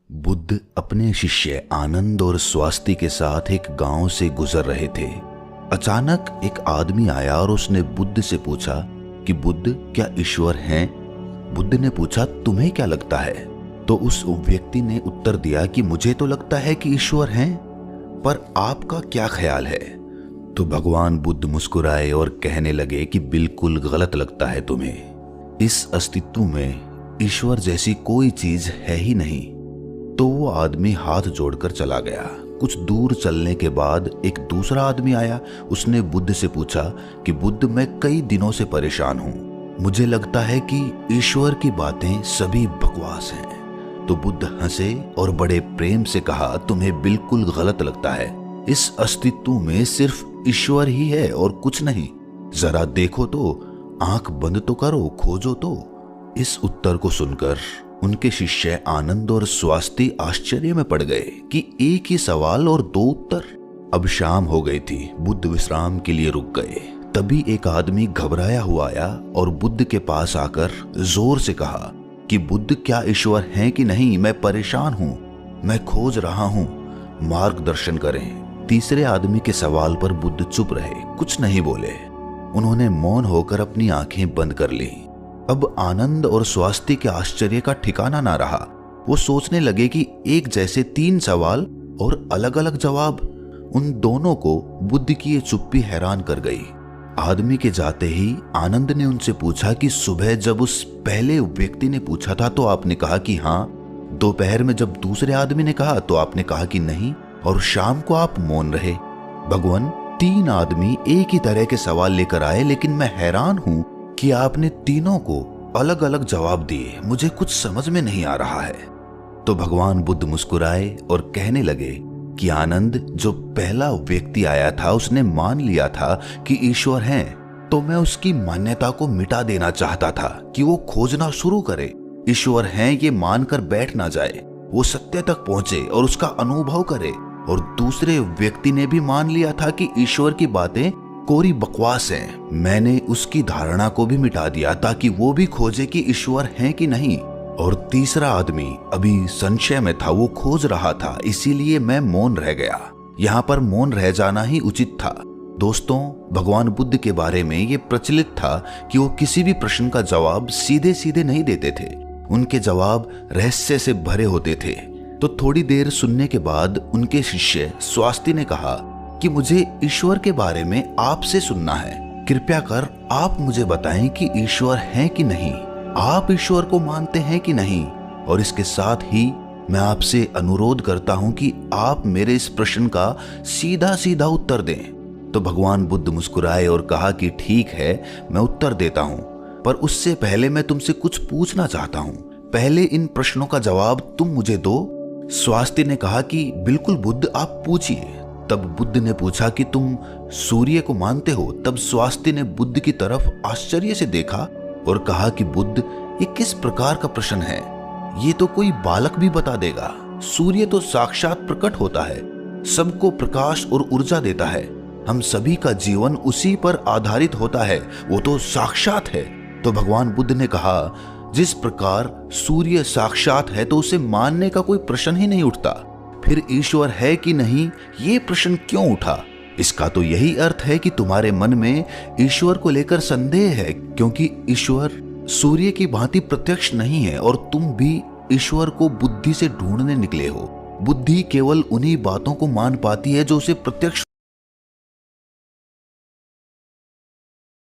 बुद्ध अपने शिष्य आनंद और स्वास्थ्य के साथ एक गांव से गुजर रहे थे। अचानक एक आदमी आया और उसने बुद्ध से पूछा कि बुद्ध, क्या ईश्वर हैं? बुद्ध ने पूछा, तुम्हें क्या लगता है? तो उस व्यक्ति ने उत्तर दिया कि मुझे तो लगता है कि ईश्वर हैं, पर आपका क्या ख्याल है? तो भगवान बुद्ध मुस्कुराए और कहने लगे कि बिल्कुल गलत लगता है तुम्हें। इस अस्तित्व में ईश्वर जैसी कोई चीज है ही नहीं। तो वो आदमी हाथ जोड़कर चला गया। कुछ दूर चलने के बाद एक दूसरा आदमी आया। उसने बुद्ध से पूछा कि बुद्ध, मैं कई दिनों से परेशान हूं। मुझे लगता है कि ईश्वर की बातें सभी बकवास हैं। तो बुद्ध हंसे और बड़े प्रेम से कहा, तुम्हें बिल्कुल गलत लगता है। इस अस्तित्व में सिर्फ ईश्वर ही है और कुछ नहीं। जरा देखो तो, आंख बंद तो करो, खोजो तो। इस उत्तर को सुनकर उनके शिष्य आनंद और स्वास्थ्य आश्चर्य में पड़ गए कि एक ही सवाल और दो उत्तर। अब शाम हो गई थी। बुद्ध विश्राम के लिए रुक गए। तभी एक आदमी घबराया हुआ आया और बुद्ध के पास आकर जोर से कहा कि बुद्ध, क्या ईश्वर हैं कि नहीं? मैं परेशान हूं, मैं खोज रहा हूं, मार्गदर्शन करें। तीसरे आदमी के सवाल पर बुद्ध चुप रहे, कुछ नहीं बोले। उन्होंने मौन होकर अपनी आंखें बंद कर ली। अब आनंद और स्वास्थ्य के आश्चर्य का ठिकाना ना रहा। वो सोचने लगे कि एक जैसे तीन सवाल और अलग अलग जवाब। उन दोनों को बुद्ध की ये चुप्पी हैरान कर गई। आदमी के जाते ही आनंद ने उनसे पूछा कि सुबह जब उस पहले व्यक्ति ने पूछा था तो आपने कहा कि हाँ, दोपहर में जब दूसरे आदमी ने कहा तो आपने कहा कि नहीं, और शाम को आप मौन रहे। भगवान, तीन आदमी एक ही तरह के सवाल लेकर आए, लेकिन मैं हैरान हूं कि आपने तीनों को अलग अलग जवाब दिए। मुझे कुछ समझ में नहीं आ रहा है। तो भगवान बुद्ध मुस्कुराए और कहने लगे कि आनंद, जो पहला व्यक्ति आया था उसने मान लिया था कि ईश्वर हैं, तो मैं उसकी मान्यता को मिटा देना चाहता था कि वो खोजना शुरू करे। ईश्वर हैं ये मानकर बैठ ना जाए, वो सत्य तक पहुंचे और उसका अनुभव करे। और दूसरे व्यक्ति ने भी मान लिया था कि ईश्वर की बातें कोरी बकवास है। मैंने उसकी धारणा को भी मिटा दिया ताकि वो भी खोजे कि ईश्वर है कि नहीं। और तीसरा आदमी अभी संशय में था, वो खोज रहा था, इसीलिए मैं मौन रह गया। यहाँ पर मौन रह जाना ही उचित था। दोस्तों, भगवान बुद्ध के बारे में ये प्रचलित था कि वो किसी भी प्रश्न का जवाब सीधे सीधे नहीं देते थे। उनके जवाब रहस्य से भरे होते थे। तो थोड़ी देर सुनने के बाद उनके शिष्य स्वास्थ्य ने कहा कि मुझे ईश्वर के बारे में आपसे सुनना है। कृपया कर आप मुझे बताएं कि ईश्वर है कि नहीं। आप ईश्वर को मानते हैं कि नहीं? और इसके साथ ही मैं आपसे अनुरोध करता हूं कि आप मेरे इस प्रश्न का सीधा सीधा उत्तर दें। तो भगवान बुद्ध मुस्कुराए और कहा कि ठीक है, मैं उत्तर देता हूं, पर उससे पहले मैं तुमसे कुछ पूछना चाहता हूं। पहले इन प्रश्नों का जवाब तुम मुझे दो। स्वास्थ्य ने कहा कि बिल्कुल बुद्ध, आप पूछिए। तब बुद्ध ने पूछा कि तुम सूर्य को मानते हो? तब स्वास्थ्य ने बुद्ध की तरफ आश्चर्य से देखा और कहा कि बुद्ध, ये किस प्रकार का प्रश्न है? ये तो कोई बालक भी बता देगा। सूर्य तो साक्षात प्रकट होता है, सबको प्रकाश और ऊर्जा देता है। हम सभी का जीवन उसी पर आधारित होता है, वो तो साक्षात है। तो भगवान बुद्ध ने कहा, जिस प्रकार सूर्य साक्षात है तो उसे मानने का कोई प्रश्न ही नहीं उठता। फिर ईश्वर है कि नहीं, ये प्रश्न क्यों उठा? इसका तो यही अर्थ है कि तुम्हारे मन में ईश्वर को लेकर संदेह है, क्योंकि ईश्वर सूर्य की भांति प्रत्यक्ष नहीं है और तुम भी ईश्वर को बुद्धि से ढूंढने निकले हो। बुद्धि केवल उन्हीं बातों को मान पाती है जो उसे प्रत्यक्ष